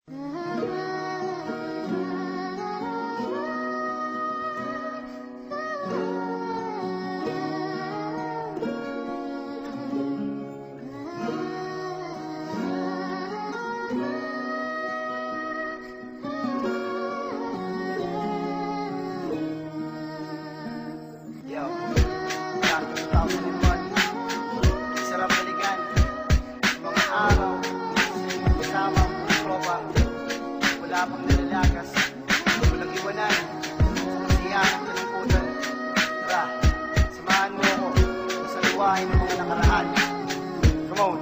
Sarap balikan mga araw kasama ang tropa. Wala pang nalalakas, walang iwanan sa kasiyahan ng kalungkutan. Tara, samahan mo ako sa liwain ng mga nakaraan. Come on,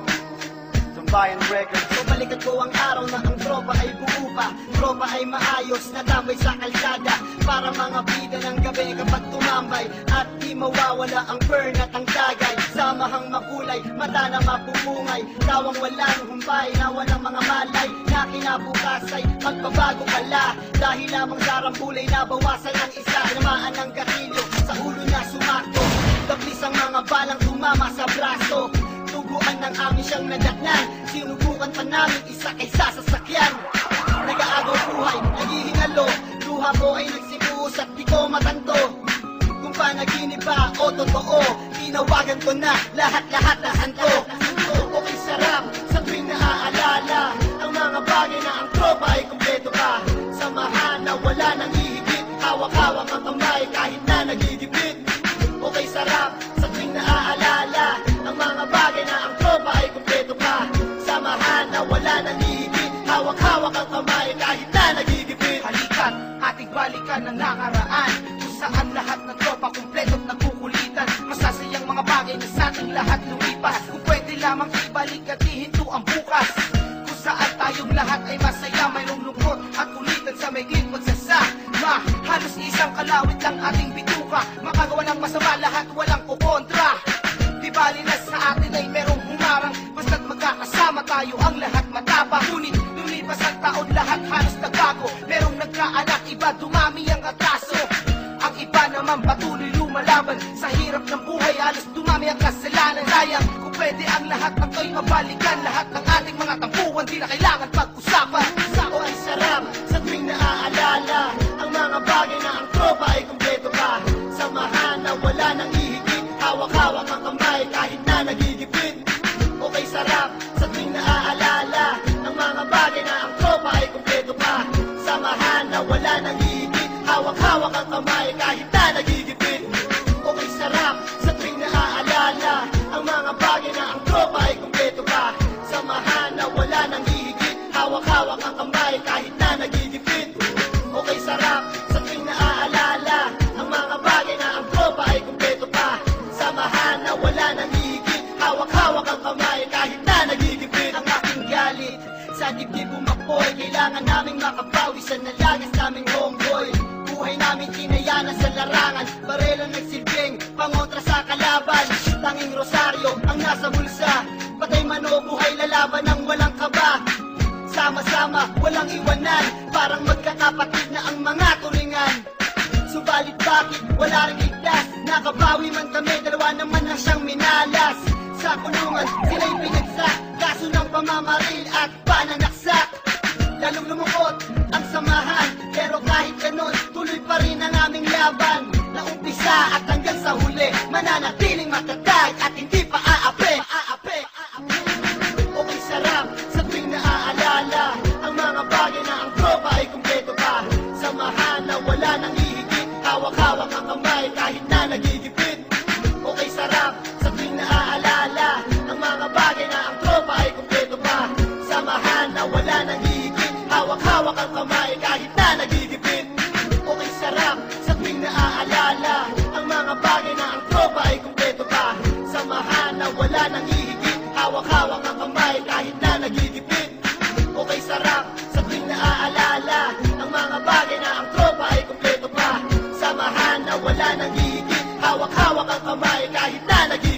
Tambayan Records. Balikan ko ang araw na ang tropa ay buo pa. Tropa ay maayos na tambay sa kalsada, para mga bida ng gabi kapag tumambay. At di mawawala ang burn at ang tagay. Samahang makulay, mata na mapupungay. Tawang walang humpay na walang mga malay, na kinabukasay magbabago pala. Dahil lamang sa rambulay nabawasan ng isa. Namaan ng gatilyo, sa ulo niya sumakto. Dablis ang mga balang tumama sa braso. Tuguan ng amin siyang nadatnan. Sinubukan pa namin isa kaysa sasakyan. Nag-aagaw buhay, naghihingalo. Luha ko ay nagsibuhos at di ko matanto kung panaginip ba o totoo. Tinawagan ko na lahat-lahat na santo. Okay, sarap sa tuwing naaalala ang mga bagay na ang tropa ay kumpleto pa. Samahan na wala nang hihigit, hawak-hawak ang kamay kahit na nagigipit. Okay, sarap sa tuwing naaalala ang mga bagay na ang tropa ay kumpleto pa. Samahan na wala nang hihigit, hawak-hawak ang kamay kahit na nagigipit. Halikan, ating balikan ng nakaraan, kung saan lahat ng tropa kumpleto at nagkukulitan. Masasayang mga bagay na sa ating lahat lumipas. Kung pwede lamang ibalik at ihinto ang bukas, kung saan tayong lahat ay masaya, mayroong lungkot at kulitan sa maikling pagsasama. Halos isang kalawit lang ating bituka, makagawa ng masama lahat walang kukontra. Di bali na sa atin ay merong humarang, basta't magkakasama tayo ang lahat matapang. Ngunit lumipas ang taon, lahat halos nagbago. Merong nagkaanak, iba dumami ang atraso. Ang iba naman patuloy lumalaban sa hirap ng buhay, halos dumami ang kasalanan. Sayang kung pwede ang lahat ng to'y mabalikan. Lahat ng ating mga tampuhan di na kailangan pag-usapan. O ay sarap sa tuwing naaalala ang mga bagay na ang tropa ay kumpleto pa. Samahan na wala nang hihigit, hawak-hawak ang kamay kahit na nagigipit. Okay, sarap sa tuwing naaalala ang mga bagay na ang tropa ay kumpleto pa. Samahan na wala nang hihigit, hawak-hawak ang kamay kahit na nagigipit. Okay, sarap sa tuwing naaalala ang mga bagay na ang tropa ay kumpleto pa. Samahan na wala nang hihigit, hawak-hawak ang kamay kahit na nagigipit. Okay, sarap sa tuwing naaalala ang mga bagay na ang tropa ay kumpleto pa. Samahan na wala nang hihigit, hawak-hawak ang kamay kahit na nagigipit. Ang aking galit sa dibdib umapoy, kailangan naming makabawi sa nalagas naming homeboy. Buhay namin tinayana sa larangan, barelang nagsilbing pangontra sa kalaban. Tanging rosaryo ang nasa bulsa, patay man o buhay lalaban ng walang kaba. Sama-sama, walang iwanan, parang magkakapatid na ang mga turingan. Subalit bakit wala rin ligtas? Nakabawi man kami, dalawa naman na siyang minalas. Sa kulungan, sila'y pinagsak, kaso ng pamamaril at pananaksak. Lalong lumukot ang samahan, pero kahit ganun, tuloy pa rin ang aming laban. Naumpisa at hanggang sa huli, mananatiling matatag at hindi pa aape. Okay, sarap sa tuwing naaalala ang mga bagay na ang tropa ay kumpleto pa. Samahan na wala nang hihigit, hawak-hawak ang kamay kahit na nagigipit. Okay, sarap sa tuwing naaalala ang mga bagay na ang tropa ay kumpleto pa. Samahan na wala nang hihigit, hawak-hawak ang kamay kahit na nagigipit. Okay, sarap sa tuwing naaalala ang mga bagay na ang tropa ay kumpleto pa. Samahan na wala nang hihigit, hawak-hawak ang kamay kahit na nagigipit. Okay, sarap sa tuwing naaalala ang mga bagay na ang tropa ay kumpleto pa. Samahan na wala nang hihigit, hawak-hawak ang kamay kahit na nagigipit.